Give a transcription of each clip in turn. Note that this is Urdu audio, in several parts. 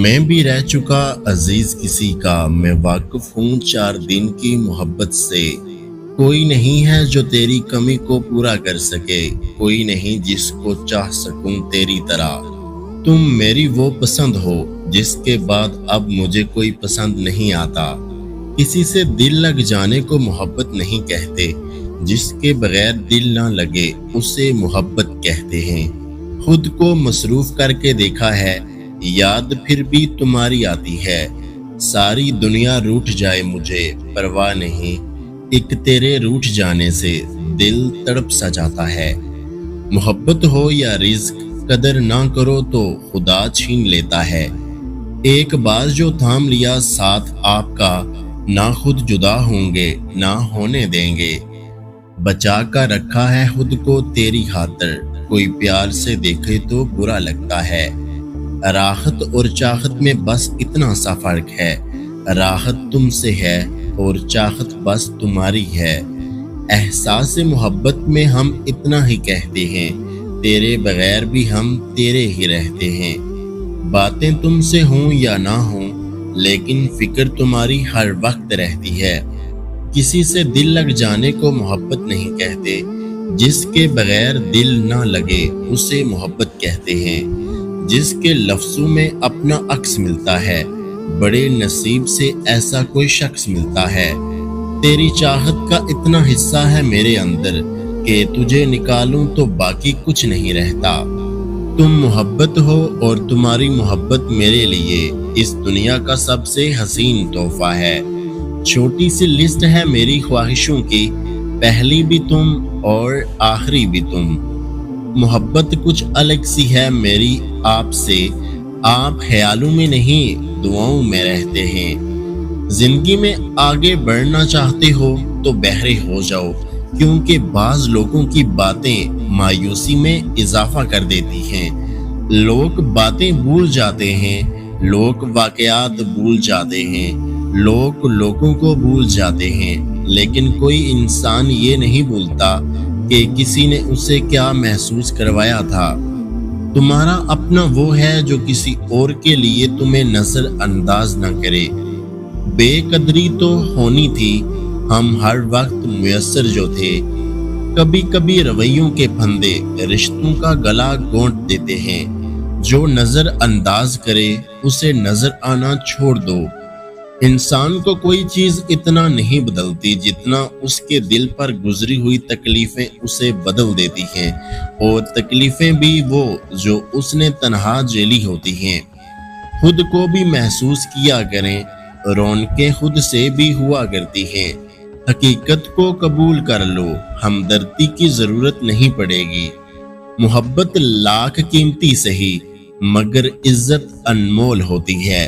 میں بھی رہ چکا عزیز کسی کا، میں واقف ہوں 4 دن کی محبت سے۔ کوئی نہیں ہے جو تیری کمی کو پورا کر سکے، کوئی نہیں جس کو چاہ سکوں تیری طرح۔ تم میری وہ پسند ہو جس کے بعد اب مجھے کوئی پسند نہیں آتا۔ کسی سے دل لگ جانے کو محبت نہیں کہتے، جس کے بغیر دل نہ لگے اسے محبت کہتے ہیں۔ خود کو مصروف کر کے دیکھا ہے، یاد پھر بھی تمہاری آتی ہے۔ ساری دنیا روٹھ جائے مجھے پرواہ نہیں، ایک تیرے روٹھ جانے سے دل تڑپ سا جاتا ہے۔ محبت ہو یا رزق، قدر نہ کرو تو خدا چھین لیتا ہے۔ ایک بار جو تھام لیا ساتھ آپ کا، نہ خود جدا ہوں گے نہ ہونے دیں گے۔ بچا کر رکھا ہے خود کو تیری خاطر، کوئی پیار سے دیکھے تو برا لگتا ہے۔ راحت اور چاہت میں بس اتنا سا فرق ہے، راحت تم سے ہے اور چاہت بس تمہاری ہے۔ احساس محبت میں ہم اتنا ہی کہتے ہیں، تیرے بغیر بھی ہم تیرے ہی رہتے ہیں۔ باتیں تم سے ہوں یا نہ ہوں، لیکن فکر تمہاری ہر وقت رہتی ہے۔ کسی سے دل لگ جانے کو محبت نہیں کہتے، جس کے بغیر دل نہ لگے اسے محبت کہتے ہیں۔ جس کے لفظوں میں اپنا عکس ملتا ہے، بڑے نصیب سے ایسا کوئی شخص ملتا ہے۔ تیری چاہت کا اتنا حصہ ہے میرے اندر کہ تجھے نکالوں تو باقی کچھ نہیں رہتا۔ تم محبت ہو اور تمہاری محبت میرے لیے اس دنیا کا سب سے حسین تحفہ ہے۔ چھوٹی سی لسٹ ہے میری خواہشوں کی، پہلی بھی تم اور آخری بھی تم۔ محبت کچھ الگ سی ہے میری آپ سے، آپ خیالوں میں نہیں دعاؤں میں رہتے ہیں۔ زندگی میں آگے بڑھنا چاہتے ہو تو بہرے ہو جاؤ، کیونکہ بعض لوگوں کی باتیں مایوسی میں اضافہ کر دیتی ہیں۔ لوگ باتیں بھول جاتے ہیں، لوگ واقعات بھول جاتے ہیں، لوگ لوگوں کو بھول جاتے ہیں، لیکن کوئی انسان یہ نہیں بھولتا کہ کسی نے اسے کیا محسوس کروایا تھا۔ تمہارا اپنا وہ ہے جو کسی اور کے لیے تمہیں نظر انداز نہ کرے۔ بے قدری تو ہونی تھی، ہم ہر وقت میسر جو تھے۔ کبھی کبھی رویوں کے پھندے رشتوں کا گلا گھونٹ دیتے ہیں۔ جو نظر انداز کرے اسے نظر آنا چھوڑ دو۔ انسان کو کوئی چیز اتنا نہیں بدلتی جتنا اس کے دل پر گزری ہوئی تکلیفیں اسے بدل دیتی ہیں، اور تکلیفیں بھی وہ جو اس نے تنہا جیلی ہوتی ہیں۔ خود کو بھی محسوس کیا کریں، رونقیں خود سے بھی ہوا کرتی ہیں۔ حقیقت کو قبول کر لو، ہمدردی کی ضرورت نہیں پڑے گی۔ محبت لاکھ قیمتی سہی، مگر عزت انمول ہوتی ہے۔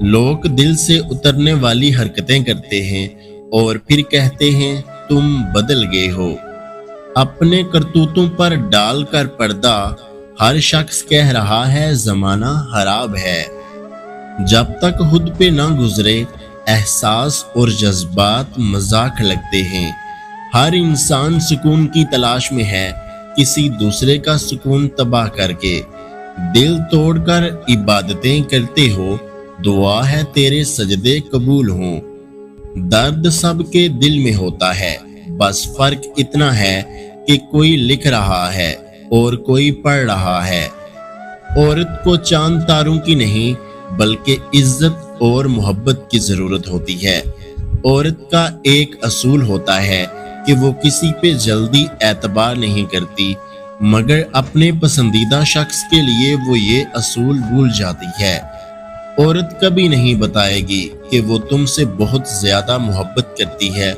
لوگ دل سے اترنے والی حرکتیں کرتے ہیں اور پھر کہتے ہیں تم بدل گئے ہو۔ اپنے کرتوتوں پر ڈال کر پردہ ہر شخص کہہ رہا ہے زمانہ خراب ہے۔ جب تک خود پہ نہ گزرے احساس اور جذبات مذاق لگتے ہیں۔ ہر انسان سکون کی تلاش میں ہے، کسی دوسرے کا سکون تباہ کر کے۔ دل توڑ کر عبادتیں کرتے ہو، دعا ہے تیرے سجدے قبول ہوں۔ درد سب کے دل میں ہوتا ہے، بس فرق اتنا ہے کہ کوئی لکھ رہا ہے اور کوئی پڑھ رہا ہے۔ عورت کو چاند تاروں کی نہیں بلکہ عزت اور محبت کی ضرورت ہوتی ہے۔ عورت کا ایک اصول ہوتا ہے کہ وہ کسی پہ جلدی اعتبار نہیں کرتی، مگر اپنے پسندیدہ شخص کے لیے وہ یہ اصول بھول جاتی ہے۔ عورت کبھی نہیں بتائے گی کہ وہ تم سے بہت زیادہ محبت کرتی ہے،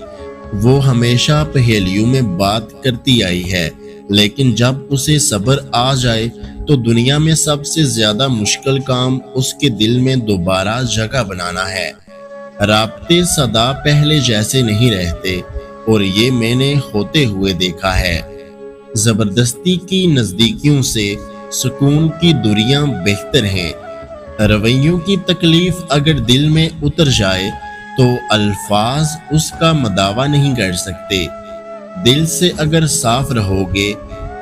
وہ ہمیشہ پہیلیوں میں بات کرتی آئی ہے، لیکن جب اسے صبر آ جائے تو دنیا میں سب سے زیادہ مشکل کام اس کے دل میں دوبارہ جگہ بنانا ہے۔ رابطے صدا پہلے جیسے نہیں رہتے، اور یہ میں نے ہوتے ہوئے دیکھا ہے۔ زبردستی کی نزدیکیوں سے سکون کی دوریاں بہتر ہیں۔ رویوں کی تکلیف اگر دل میں اتر جائے تو الفاظ اس کا مداوا نہیں کر سکتے۔ دل سے اگر صاف رہو گے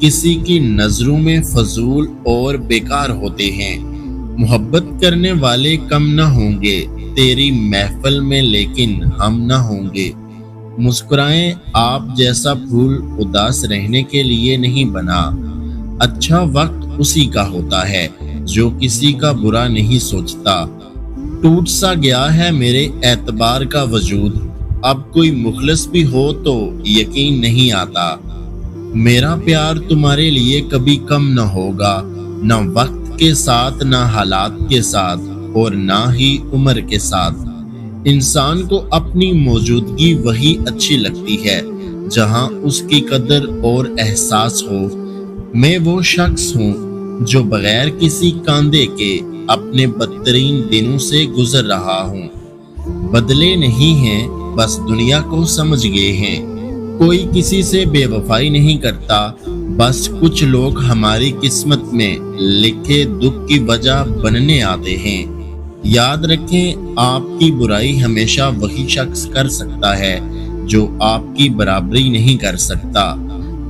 کسی کی نظروں میں فضول اور بیکار ہوتے ہیں۔ محبت کرنے والے کم نہ ہوں گے تیری محفل میں، لیکن ہم نہ ہوں گے۔ مسکرائیں، آپ جیسا پھول اداس رہنے کے لیے نہیں بنا۔ اچھا وقت اسی کا ہوتا ہے جو کسی کا برا نہیں سوچتا۔ ٹوٹ سا گیا ہے میرے اعتبار کا وجود، اب کوئی مخلص بھی ہو تو یقین نہیں آتا۔ میرا پیار تمہارے لیے کبھی کم نہ ہوگا، نہ وقت کے ساتھ، نہ حالات کے ساتھ، اور نہ ہی عمر کے ساتھ۔ انسان کو اپنی موجودگی وہی اچھی لگتی ہے جہاں اس کی قدر اور احساس ہو۔ میں وہ شخص ہوں جو بغیر کسی کاندھے کے اپنے بدترین دنوں سے گزر رہا ہوں۔ بدلے نہیں ہیں، بس دنیا کو سمجھ گئے ہیں۔ کوئی کسی سے بے وفائی نہیں کرتا، بس کچھ لوگ ہماری قسمت میں لکھے دکھ کی وجہ بننے آتے ہیں۔ یاد رکھیں، آپ کی برائی ہمیشہ وہی شخص کر سکتا ہے جو آپ کی برابری نہیں کر سکتا۔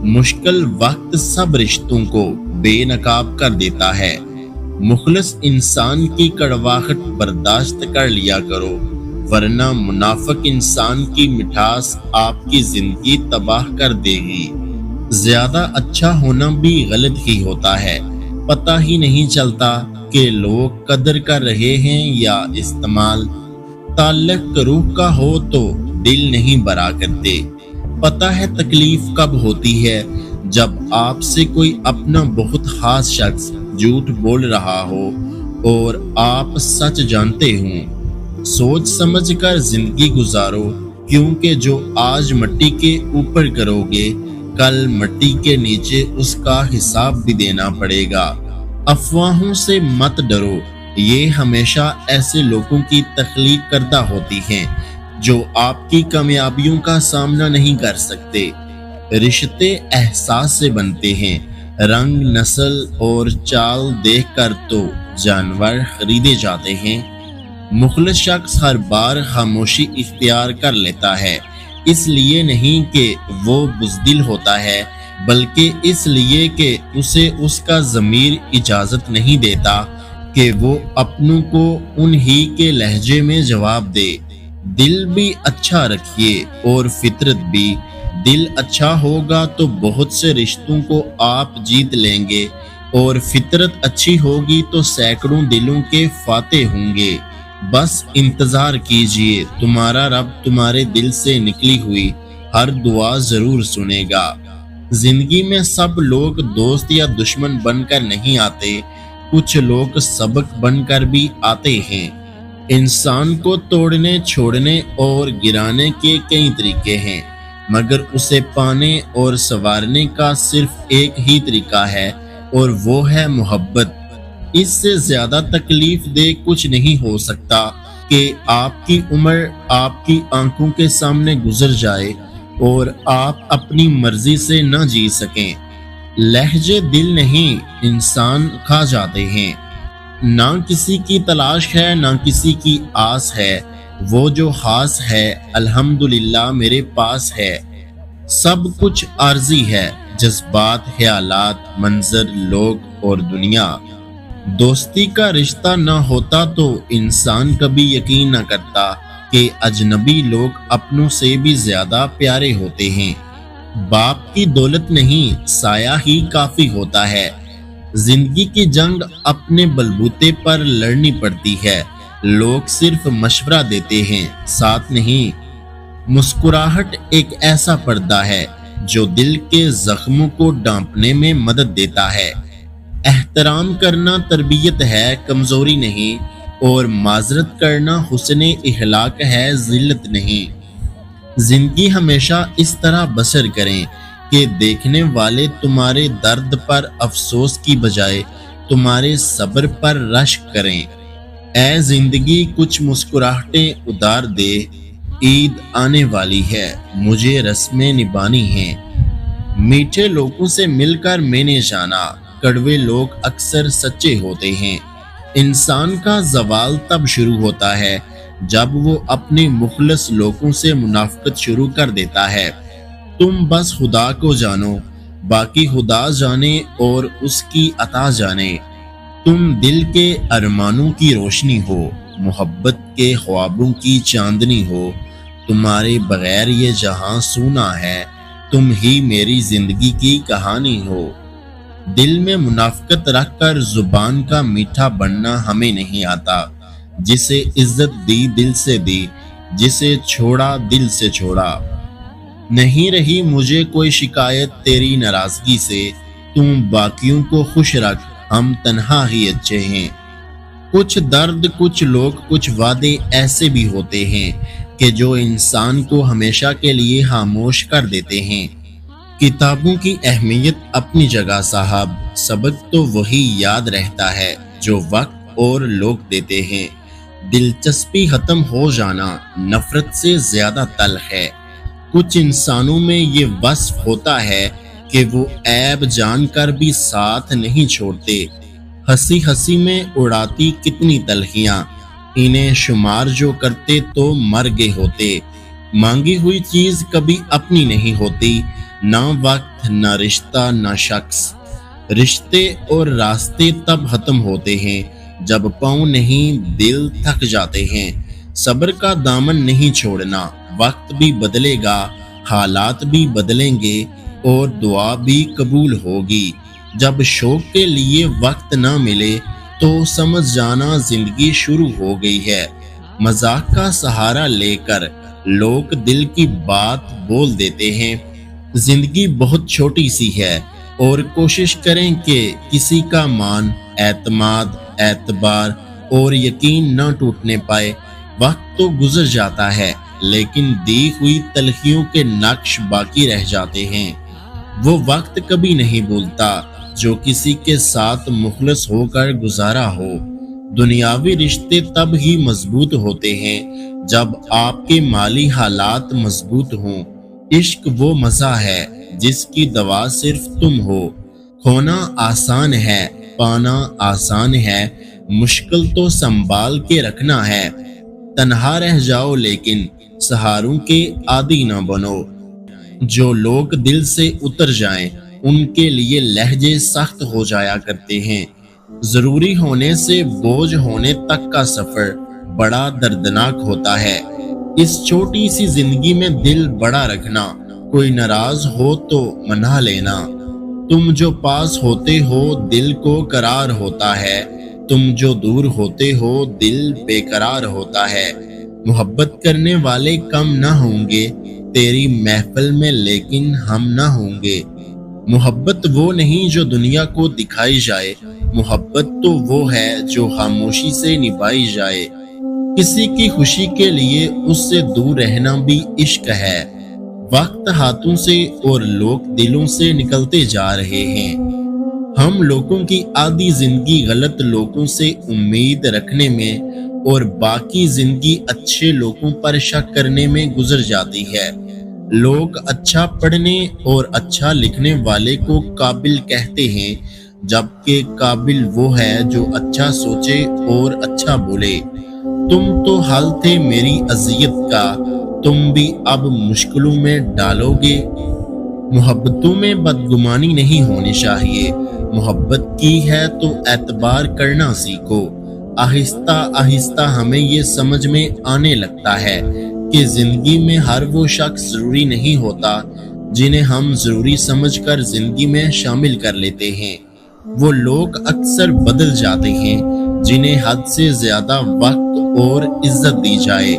مشکل وقت سب رشتوں کو بے نقاب کر دیتا ہے۔ مخلص انسان کی کڑواہٹ برداشت کر لیا کرو، ورنہ منافق انسان کی مٹھاس آپ کی زندگی تباہ کر دے گی۔ زیادہ اچھا ہونا بھی غلط ہی ہوتا ہے، پتہ ہی نہیں چلتا کہ لوگ قدر کر رہے ہیں یا استعمال۔ تعلق روح کا ہو تو دل نہیں بھرا کرتے۔ پتہ ہے تکلیف کب ہوتی ہے؟ جب آپ سے کوئی اپنا بہت خاص شخص جھوٹ بول رہا ہو اور آپ سچ جانتے ہوں۔ سوچ سمجھ کر زندگی گزارو، کیونکہ جو آج مٹی کے اوپر کرو گے کل مٹی کے نیچے اس کا حساب بھی دینا پڑے گا۔ افواہوں سے مت ڈرو، یہ ہمیشہ ایسے لوگوں کی تخلیق کردہ ہوتی ہیں جو آپ کی کامیابیوں کا سامنا نہیں کر سکتے۔ رشتے احساس سے بنتے ہیں، رنگ، نسل اور چال دیکھ کر تو جانور خریدے جاتے ہیں۔ مخلص شخص ہر بار خاموشی اختیار کر لیتا ہے، اس لیے نہیں کہ وہ بزدل ہوتا ہے، بلکہ اس لیے کہ اسے اس کا ضمیر اجازت نہیں دیتا کہ وہ اپنوں کو انہی کے لہجے میں جواب دے۔ دل بھی اچھا رکھیے اور فطرت بھی۔ دل اچھا ہوگا تو بہت سے رشتوں کو آپ جیت لیں گے، اور فطرت اچھی ہوگی تو سینکڑوں دلوں کے فاتح ہوں گے۔ بس انتظار کیجئے، تمہارا رب تمہارے دل سے نکلی ہوئی ہر دعا ضرور سنے گا۔ زندگی میں سب لوگ دوست یا دشمن بن کر نہیں آتے، کچھ لوگ سبق بن کر بھی آتے ہیں۔ انسان کو توڑنے، چھوڑنے اور گرانے کے کئی طریقے ہیں، مگر اسے پانے اور سنوارنے کا صرف ایک ہی طریقہ ہے، اور وہ ہے محبت۔ اس سے زیادہ تکلیف دہ کچھ نہیں ہو سکتا کہ آپ کی عمر آپ کی آنکھوں کے سامنے گزر جائے اور آپ اپنی مرضی سے نہ جی سکیں۔ لہجے دل نہیں، انسان کھا جاتے ہیں۔ نہ کسی کی تلاش ہے، نہ کسی کی آس ہے، وہ جو خاص ہے الحمدللہ میرے پاس ہے۔ سب کچھ عارضی ہے، جذبات، خیالات، منظر، لوگ اور دنیا۔ دوستی کا رشتہ نہ ہوتا تو انسان کبھی یقین نہ کرتا کہ اجنبی لوگ اپنوں سے بھی زیادہ پیارے ہوتے ہیں۔ باپ کی دولت نہیں، سایہ ہی کافی ہوتا ہے۔ زندگی کی جنگ اپنے بلبوتے پر لڑنی پڑتی ہے، لوگ صرف مشورہ دیتے ہیں، ساتھ نہیں۔ مسکراہٹ ایک ایسا پردہ ہے جو دل کے زخموں کو ڈھانپنے میں مدد دیتا ہے۔ احترام کرنا تربیت ہے، کمزوری نہیں، اور معذرت کرنا حسن اخلاق ہے، ذلت نہیں۔ زندگی ہمیشہ اس طرح بسر کریں کہ دیکھنے والے تمہارے درد پر افسوس کی بجائے تمہارے صبر پر رشک کریں۔ اے زندگی کچھ مسکراہٹیں ادھار دے، عید آنے والی ہے، مجھے رسمیں نبھانی ہیں۔ میٹھے لوگوں سے مل کر میں نے جانا، کڑوے لوگ اکثر سچے ہوتے ہیں۔ انسان کا زوال تب شروع ہوتا ہے جب وہ اپنے مخلص لوگوں سے منافقت شروع کر دیتا ہے۔ تم بس خدا کو جانو، باقی خدا جانے اور اس کی عطا جانے۔ تم دل کے ارمانوں کی روشنی ہو، محبت کے خوابوں کی چاندنی ہو، تمہارے بغیر یہ جہاں سونا ہے، تم ہی میری زندگی کی کہانی ہو۔ دل میں منافقت رکھ کر زبان کا میٹھا بننا ہمیں نہیں آتا۔ جسے عزت دی دل سے دی، جسے چھوڑا دل سے چھوڑا۔ نہیں رہی مجھے کوئی شکایت تیری ناراضگی سے، تم باقیوں کو خوش رکھ، ہم تنہا ہی اچھے ہیں۔ کچھ درد، کچھ لوگ، کچھ وعدے ایسے بھی ہوتے ہیں کہ جو انسان کو ہمیشہ کے لیے خاموش کر دیتے ہیں۔ کتابوں کی اہمیت اپنی جگہ صاحب، سبق تو وہی یاد رہتا ہے جو وقت اور لوگ دیتے ہیں۔ دلچسپی ختم ہو جانا نفرت سے زیادہ تلخ ہے۔ کچھ انسانوں میں یہ وصف ہوتا ہے کہ وہ عیب جان کر بھی ساتھ نہیں چھوڑتے۔ ہنسی ہنسی میں اڑاتی کتنی تلخیاں، انہیں شمار جو کرتے تو مر گئے ہوتے۔ مانگی ہوئی چیز کبھی اپنی نہیں ہوتی، نہ وقت، نہ رشتہ، نہ شخص۔ رشتے اور راستے تب ختم ہوتے ہیں جب پاؤں نہیں دل تھک جاتے ہیں۔ صبر کا دامن نہیں چھوڑنا، وقت بھی بدلے گا، حالات بھی بدلیں گے اور دعا بھی قبول ہوگی۔ جب شوق کے لیے وقت نہ ملے تو سمجھ جانا زندگی شروع ہو گئی ہے۔ مذاق کا سہارا لے کر لوگ دل کی بات بول دیتے ہیں۔ زندگی بہت چھوٹی سی ہے اور کوشش کریں کہ کسی کا مان، اعتماد، اعتبار اور یقین نہ ٹوٹنے پائے۔ وقت تو گزر جاتا ہے لیکن دی ہوئی تلخیوں کے نقش باقی رہ جاتے ہیں۔ وہ وقت کبھی نہیں بھولتا جو کسی کے ساتھ مخلص ہو کر گزارا ہو۔ دنیاوی رشتے تب ہی مضبوط ہوتے ہیں جب آپ کے مالی حالات مضبوط ہوں۔ عشق وہ مزہ ہے جس کی دوا صرف تم ہو۔ کھونا آسان ہے، پانا آسان ہے، مشکل تو سنبھال کے رکھنا ہے۔ تنہا رہ جاؤ لیکن سہاروں کے عادی نہ بنو۔ جو لوگ دل سے اتر جائیں ان کے لیے لہجے سخت ہو جایا کرتے ہیں۔ ضروری ہونے سے بوجھ ہونے تک کا سفر بڑا دردناک ہوتا ہے۔ اس چھوٹی سی زندگی میں دل بڑا رکھنا، کوئی ناراض ہو تو منا لینا۔ تم جو پاس ہوتے ہو دل کو قرار ہوتا ہے، تم جو دور ہوتے ہو دل بے قرار ہوتا ہے۔ محبت کرنے والے کم نہ ہوں گے تیری محفل میں لیکن ہم نہ ہوں گے۔ محبت وہ نہیں جو دنیا کو دکھائی جائے، محبت تو وہ ہے جو خاموشی سے نبھائی جائے۔ کسی کی خوشی کے لیے اس سے دور رہنا بھی عشق ہے۔ وقت ہاتھوں سے اور لوگ دلوں سے نکلتے جا رہے ہیں۔ ہم لوگوں کی آدھی زندگی غلط لوگوں سے امید رکھنے میں اور باقی زندگی اچھے لوگوں پر شک کرنے میں گزر جاتی ہے۔ لوگ اچھا پڑھنے اور اچھا لکھنے والے کو قابل کہتے ہیں، جبکہ قابل وہ ہے جو اچھا سوچے اور اچھا بولے۔ تم تو حل تھے میری اذیت کا، تم بھی اب مشکلوں میں ڈالو گے۔ محبتوں میں بدگمانی نہیں ہونی چاہیے، محبت کی ہے تو اعتبار کرنا سیکھو۔ آہستہ آہستہ ہمیں یہ سمجھ میں آنے لگتا ہے کہ زندگی میں ہر وہ شخص ضروری نہیں ہوتا جنہیں ہم ضروری سمجھ کر زندگی میں شامل کر لیتے ہیں۔ وہ لوگ اکثر بدل جاتے ہیں جنہیں حد سے زیادہ وقت اور عزت دی جائے۔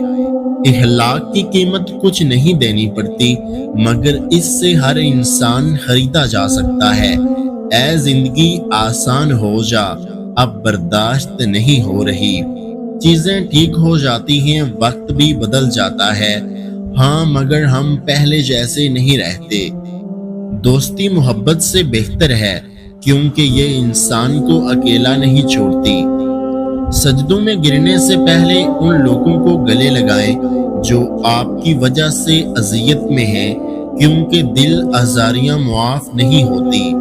اخلاق کی قیمت کچھ نہیں دینی پڑتی مگر اس سے ہر انسان خریدا جا سکتا ہے۔ اے زندگی آسان ہو جا، اب برداشت نہیں ہو رہی۔ چیزیں ٹھیک ہو جاتی ہیں، وقت بھی بدل جاتا ہے، ہاں مگر ہم پہلے جیسے نہیں رہتے۔ دوستی محبت سے بہتر ہے کیونکہ یہ انسان کو اکیلا نہیں چھوڑتی۔ سجدوں میں گرنے سے پہلے ان لوگوں کو گلے لگائیں جو آپ کی وجہ سے اذیت میں ہیں، کیونکہ دل آزاریاں معاف نہیں ہوتی۔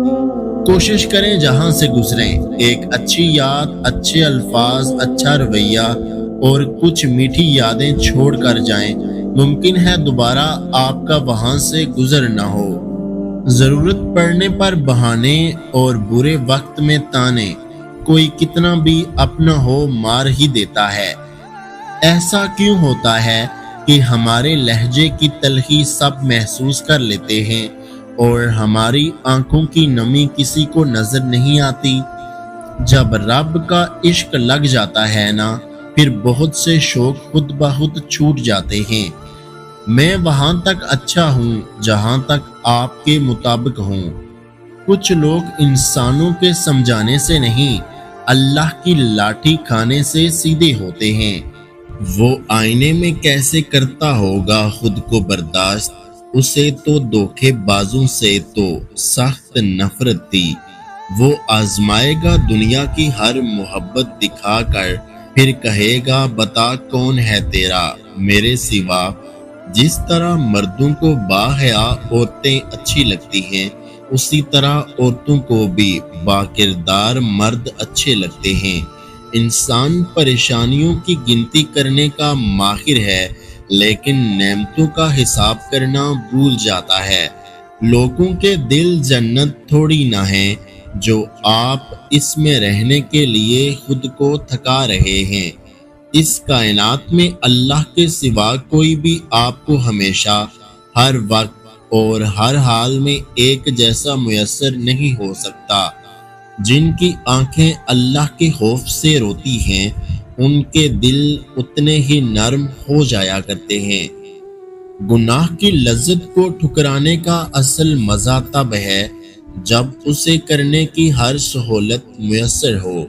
کوشش کریں جہاں سے گزریں ایک اچھی یاد، اچھے الفاظ، اچھا رویہ اور کچھ میٹھی یادیں چھوڑ کر جائیں۔ ممکن ہے دوبارہ آپ کا وہاں سے گزر نہ ہو۔ ضرورت پڑنے پر بہانے اور برے وقت میں تانے کوئی کتنا بھی اپنا ہو مار ہی دیتا ہے۔ ایسا کیوں ہوتا ہے کہ ہمارے لہجے کی تلخی سب محسوس کر لیتے ہیں اور ہماری آنکھوں کی نمی کسی کو نظر نہیں آتی؟ جب رب کا عشق لگ جاتا ہے نا، پھر بہت سے شوق خود بخود چھوٹ جاتے ہیں۔ میں وہاں تک اچھا ہوں جہاں تک آپ کے مطابق ہوں۔ کچھ لوگ انسانوں کے سمجھانے سے نہیں، اللہ کی لاٹھی کھانے سے سیدھے ہوتے ہیں۔ وہ آئینے میں کیسے کرتا ہوگا خود کو برداشت، اسے تو دھوکے بازوں سے تو سخت نفرت تھی۔ وہ آزمائے گا دنیا کی ہر محبت دکھا کر، پھر کہے گا بتا کون ہے تیرا میرے سوا۔ جس طرح مردوں کو باحیا عورتیں اچھی لگتی ہیں، اسی طرح عورتوں کو بھی باکردار مرد اچھے لگتے ہیں۔ انسان پریشانیوں کی گنتی کرنے کا ماہر ہے، لیکن نعمتوں کا حساب کرنا بھول جاتا ہے۔ لوگوں کے دل جنت تھوڑی نہ ہیں جو آپ اس میں رہنے کے لیے خود کو تھکا رہے ہیں۔ اس کائنات میں اللہ کے سوا کوئی بھی آپ کو ہمیشہ، ہر وقت اور ہر حال میں ایک جیسا میسر نہیں ہو سکتا۔ جن کی آنکھیں اللہ کے خوف سے روتی ہیں، ان کے دل اتنے ہی نرم ہو جایا کرتے ہیں۔ گناہ کی لذت کو ٹھکرانے کا اصل مزہ تب ہے جب اسے کرنے کی ہر سہولت میسر ہو۔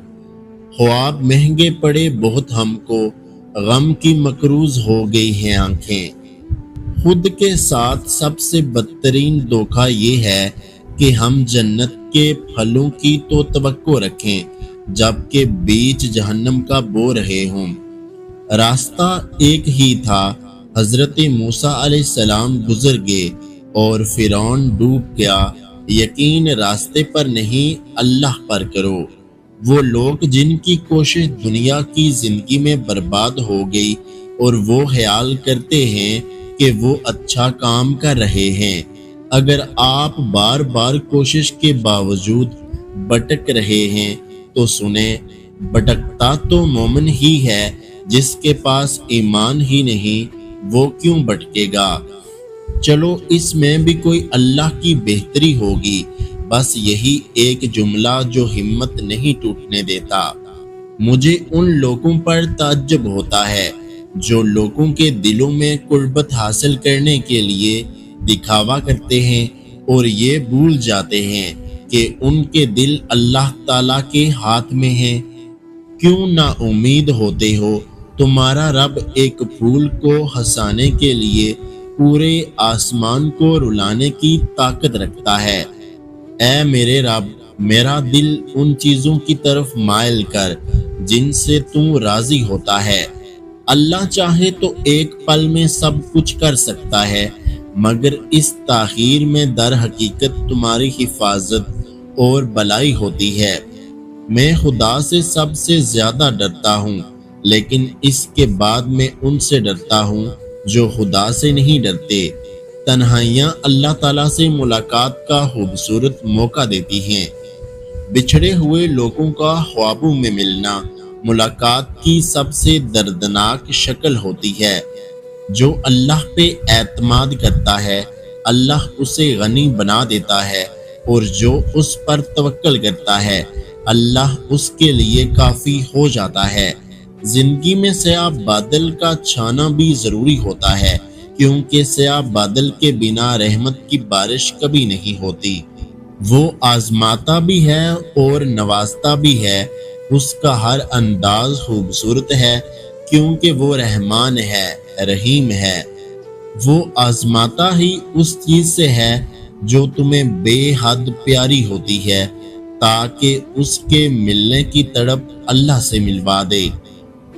خواب مہنگے پڑے بہت ہم کو، غم کی مقروض ہو گئی ہیں آنکھیں۔ خود کے ساتھ سب سے بدترین دھوکہ یہ ہے کہ ہم جنت کے پھلوں کی تو توقع رکھیں جبکہ بیچ جہنم کا بو رہے ہوں۔ راستہ ایک ہی تھا، حضرت موسیٰ علیہ السلام گزر گئے اور فرعون ڈوب گیا۔ یقین راستے پر نہیں، اللہ پر کرو۔ وہ لوگ جن کی کوشش دنیا کی زندگی میں برباد ہو گئی اور وہ خیال کرتے ہیں کہ وہ اچھا کام کر رہے ہیں۔ اگر آپ بار بار کوشش کے باوجود بھٹک رہے ہیں تو سنیں، بھٹکتا تو مومن ہی ہے، جس کے پاس ایمان ہی نہیں وہ کیوں بھٹکے گا۔ چلو اس میں بھی کوئی اللہ کی بہتری ہوگی، بس یہی ایک جملہ جو ہمت نہیں ٹوٹنے دیتا۔ مجھے ان لوگوں پر تعجب ہوتا ہے جو لوگوں کے دلوں میں قربت حاصل کرنے کے لیے دکھاوا کرتے ہیں اور یہ بھول جاتے ہیں کہ ان کے دل اللہ تعالیٰ کے ہاتھ میں ہیں۔ کیوں نا امید ہوتے ہو؟ تمہارا رب ایک پھول کو ہنسانے کے لیے پورے آسمان کو رلانے کی طاقت رکھتا ہے۔ اے میرے رب، میرا دل ان چیزوں کی طرف مائل کر جن سے تو راضی ہوتا ہے۔ اللہ چاہے تو ایک پل میں سب کچھ کر سکتا ہے، مگر اس تاخیر میں در حقیقت تمہاری حفاظت اور بلائی ہوتی ہے۔ میں خدا سے سب سے زیادہ ڈرتا ہوں، لیکن اس کے بعد میں ان سے ڈرتا ہوں جو خدا سے نہیں ڈرتے۔ تنہائیاں اللہ تعالیٰ سے ملاقات کا خوبصورت موقع دیتی ہیں۔ بچھڑے ہوئے لوگوں کا خوابوں میں ملنا ملاقات کی سب سے دردناک شکل ہوتی ہے۔ جو اللہ پہ اعتماد کرتا ہے، اللہ اسے غنی بنا دیتا ہے، اور جو اس پر توکل کرتا ہے، اللہ اس کے لیے کافی ہو جاتا ہے۔ زندگی میں سیاہ بادل کا چھانا بھی ضروری ہوتا ہے، کیونکہ سیاہ بادل کے بنا رحمت کی بارش کبھی نہیں ہوتی۔ وہ آزماتا بھی ہے اور نوازتا بھی ہے، اس کا ہر انداز خوبصورت ہے، کیونکہ وہ رحمان ہے، رحیم ہے۔ وہ آزماتا ہی اس چیز سے ہے جو تمہیں بے حد پیاری ہوتی ہے، تاکہ اس کے ملنے کی تڑپ اللہ سے ملوا دے،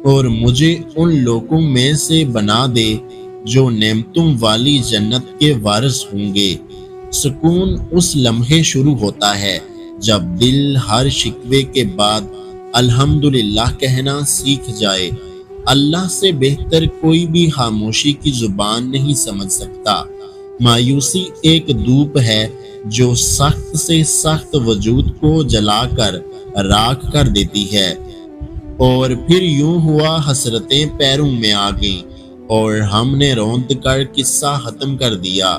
اور مجھے ان لوگوں میں سے بنا دے جو نعمتوں والی جنت کے وارث ہوں گے۔ سکون اس لمحے شروع ہوتا ہے جب دل ہر شکوے کے بعد الحمدللہ کہنا سیکھ جائے۔ اللہ سے بہتر کوئی بھی خاموشی کی زبان نہیں سمجھ سکتا۔ مایوسی ایک دھوپ ہے جو سخت سے سخت وجود کو جلا کر راکھ کر دیتی ہے۔ اور پھر یوں ہوا حسرتیں پیروں میں آ گئیں اور ہم نے روند کر قصہ ختم کر دیا۔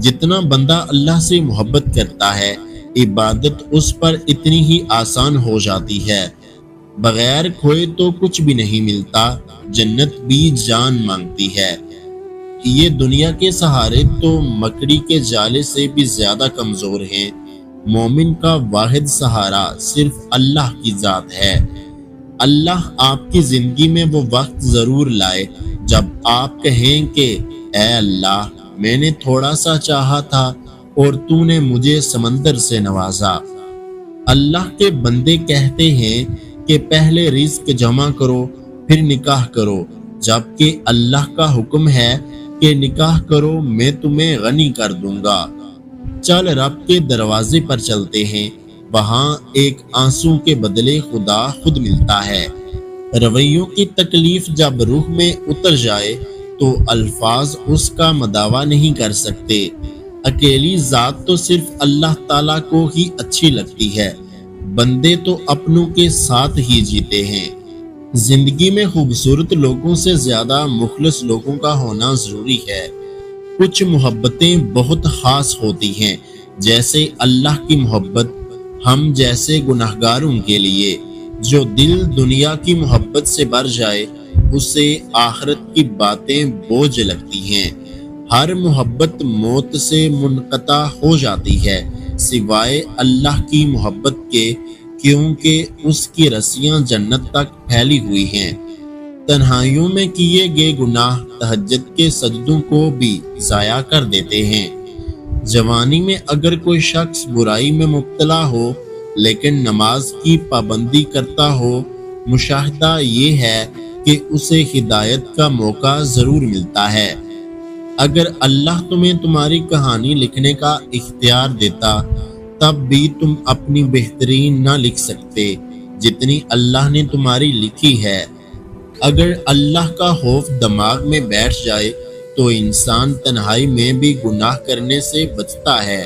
جتنا بندہ اللہ سے محبت کرتا ہے، عبادت اس پر اتنی ہی آسان ہو جاتی ہے۔ بغیر کھوئے تو کچھ بھی نہیں ملتا، جنت بھی جان مانگتی ہے۔ یہ دنیا کے سہارے تو مکڑی کے جالے سے بھی زیادہ کمزور ہیں۔ مومن کا واحد سہارا صرف اللہ کی ذات ہے۔ اللہ آپ کی زندگی میں وہ وقت ضرور لائے جب آپ کہیں کہ اے اللہ، میں نے تھوڑا سا چاہا تھا اور تو نے مجھے سمندر سے نوازا۔ اللہ کے بندے کہتے ہیں کہ پہلے رزق جمع کرو پھر نکاح کرو، جبکہ اللہ کا حکم ہے کہ نکاح کرو، میں تمہیں غنی کر دوں گا۔ چل رب کے دروازے پر چلتے ہیں، وہاں ایک آنسو کے بدلے خدا خود ملتا ہے۔ رویوں کی تکلیف جب روح میں اتر جائے تو الفاظ اس کا مداوا نہیں کر سکتے۔ اکیلی ذات تو صرف اللہ تعالیٰ کو ہی اچھی لگتی ہے، بندے تو اپنوں کے ساتھ ہی جیتے ہیں۔ زندگی میں خوبصورت لوگوں سے زیادہ مخلص لوگوں کا ہونا ضروری ہے۔ کچھ محبتیں بہت خاص ہوتی ہیں، جیسے اللہ کی محبت ہم جیسے گناہگاروں کے لیے۔ جو دل دنیا کی محبت سے بھر جائے اسے آخرت کی باتیں بوجھ لگتی ہیں۔ ہر محبت موت سے منقطع ہو جاتی ہے سوائے اللہ کی محبت کے، کیونکہ اس کی رسیاں جنت تک پھیلی ہوئی ہیں۔ تنہائیوں میں کیے گئے گناہ تہجد کے سجدوں کو بھی ضائع کر دیتے ہیں۔ جوانی میں اگر کوئی شخص برائی میں مبتلا ہو لیکن نماز کی پابندی کرتا ہو، مشاہدہ یہ ہے کہ اسے ہدایت کا موقع ضرور ملتا ہے۔ اگر اللہ تمہیں تمہاری کہانی لکھنے کا اختیار دیتا تب بھی تم اپنی بہترین نہ لکھ سکتے جتنی اللہ نے تمہاری لکھی ہے۔ اگر اللہ کا خوف دماغ میں بیٹھ جائے تو انسان تنہائی میں بھی گناہ کرنے سے بچتا ہے۔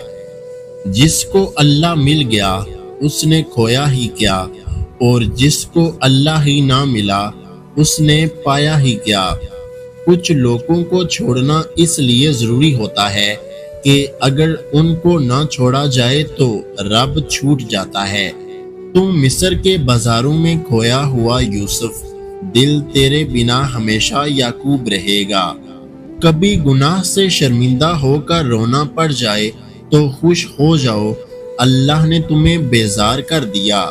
جس کو اللہ مل گیا اس نے کھویا ہی کیا، اور جس کو اللہ ہی نہ ملا اس نے پایا ہی کیا۔ کچھ لوگوں کو چھوڑنا اس لیے ضروری ہوتا ہے کہ اگر ان کو نہ چھوڑا جائے تو رب چھوٹ جاتا ہے۔ تم مصر کے بازاروں میں کھویا ہوا یوسف، دل تیرے بنا ہمیشہ یعقوب رہے گا۔ کبھی گناہ سے شرمندہ ہو کر رونا پڑ جائے تو خوش ہو جاؤ، اللہ نے تمہیں بیزار کر دیا۔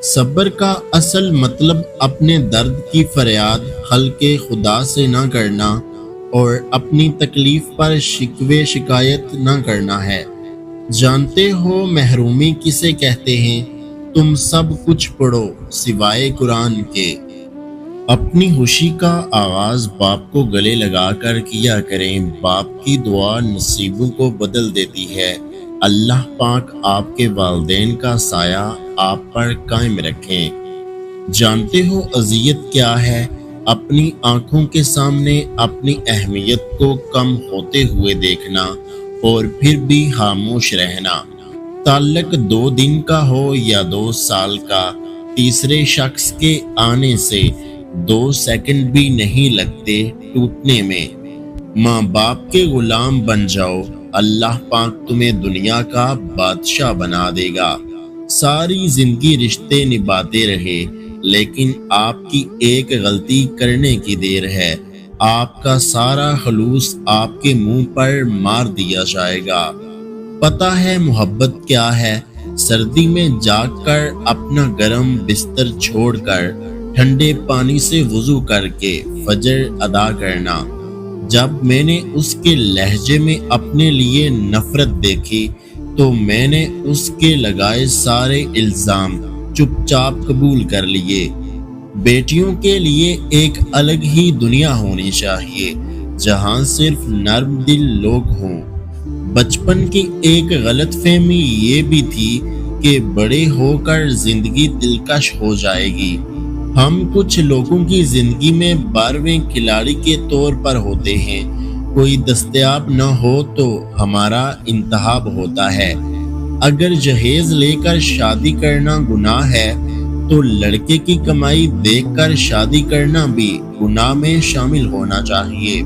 صبر کا اصل مطلب اپنے درد کی فریاد خلق خدا سے نہ کرنا اور اپنی تکلیف پر شکوے شکایت نہ کرنا ہے۔ جانتے ہو محرومی کسے کہتے ہیں؟ تم سب کچھ پڑھو سوائے قرآن کے۔ اپنی خوشی کا آغاز باپ کو گلے لگا کر کیا کریں، باپ کی دعا نصیبوں کو بدل دیتی ہے۔ اللہ پاک آپ کے والدین کا سایہ آپ پر قائم رکھیں۔ جانتے ہو اذیت کیا ہے؟ اپنی آنکھوں کے سامنے اپنی اہمیت کو کم ہوتے ہوئے دیکھنا اور پھر بھی خاموش رہنا۔ تعلق 2 دن کا ہو یا 2 سال کا، تیسرے شخص کے آنے سے 2 سیکنڈ بھی نہیں لگتے ٹوٹنے میں۔ ماں باپ کے غلام بن جاؤ، اللہ پاک تمہیں دنیا کا بادشاہ بنا دے گا۔ ساری زندگی رشتے نبھاتے رہے لیکن آپ کی ایک غلطی کرنے کی دیر ہے، آپ کا سارا خلوص آپ کے منہ پر مار دیا جائے گا۔ پتہ ہے محبت کیا ہے؟ سردی میں جاگ کر اپنا گرم بستر چھوڑ کر ٹھنڈے پانی سے وضو کر کے فجر ادا کرنا۔ جب میں نے اس کے لہجے میں اپنے لیے نفرت دیکھی تو میں نے اس کے لگائے سارے الزام چپ چاپ قبول کر لیے۔ بیٹیوں کے لیے ایک الگ ہی دنیا ہونی چاہیے جہاں صرف نرم دل لوگ ہوں۔ بچپن کی ایک غلط فہمی یہ بھی تھی کہ بڑے ہو کر زندگی دلکش ہو جائے گی۔ ہم کچھ لوگوں کی زندگی میں 12ویں کھلاڑی کے طور پر ہوتے ہیں، کوئی دستیاب نہ ہو تو ہمارا انتخاب ہوتا ہے۔ اگر جہیز لے کر شادی کرنا گناہ ہے تو لڑکے کی کمائی دیکھ کر شادی کرنا بھی گناہ میں شامل ہونا چاہیے۔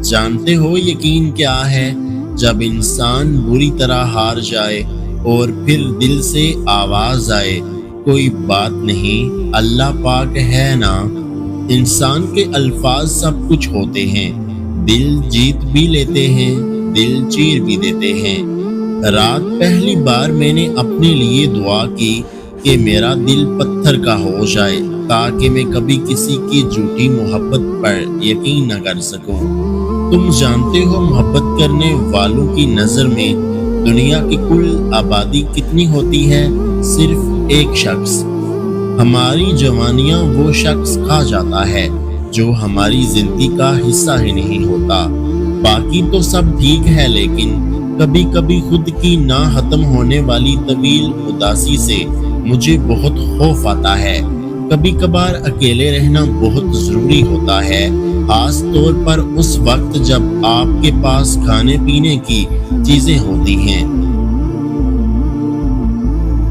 جانتے ہو یقین کیا ہے؟ جب انسان بری طرح ہار جائے اور پھر دل سے آواز آئے کوئی بات نہیں، اللہ پاک ہے نا۔ انسان کے الفاظ سب کچھ ہوتے ہیں، دل جیت بھی لیتے ہیں، دل چیر بھی دیتے ہیں۔ رات پہلی بار میں نے اپنے لیے دعا کی کہ میرا دل پتھر کا ہو جائے تاکہ میں کبھی کسی کی جھوٹی محبت پر یقین نہ کر سکوں۔ تم جانتے ہو محبت کرنے والوں کی نظر میں دنیا کی کل آبادی کتنی ہوتی ہے؟ صرف ایک شخص۔ ہماری جوانیاں وہ شخص کھا جاتا ہے جو ہماری زندگی کا حصہ ہی نہیں ہوتا۔ باقی تو سب ٹھیک ہے، لیکن کبھی کبھی خود کی نہ ختم ہونے والی طویل اداسی سے مجھے بہت خوف آتا ہے۔ کبھی کبھار اکیلے رہنا بہت ضروری ہوتا ہے، خاص طور پر اس وقت جب آپ کے پاس کھانے پینے کی چیزیں ہوتی ہیں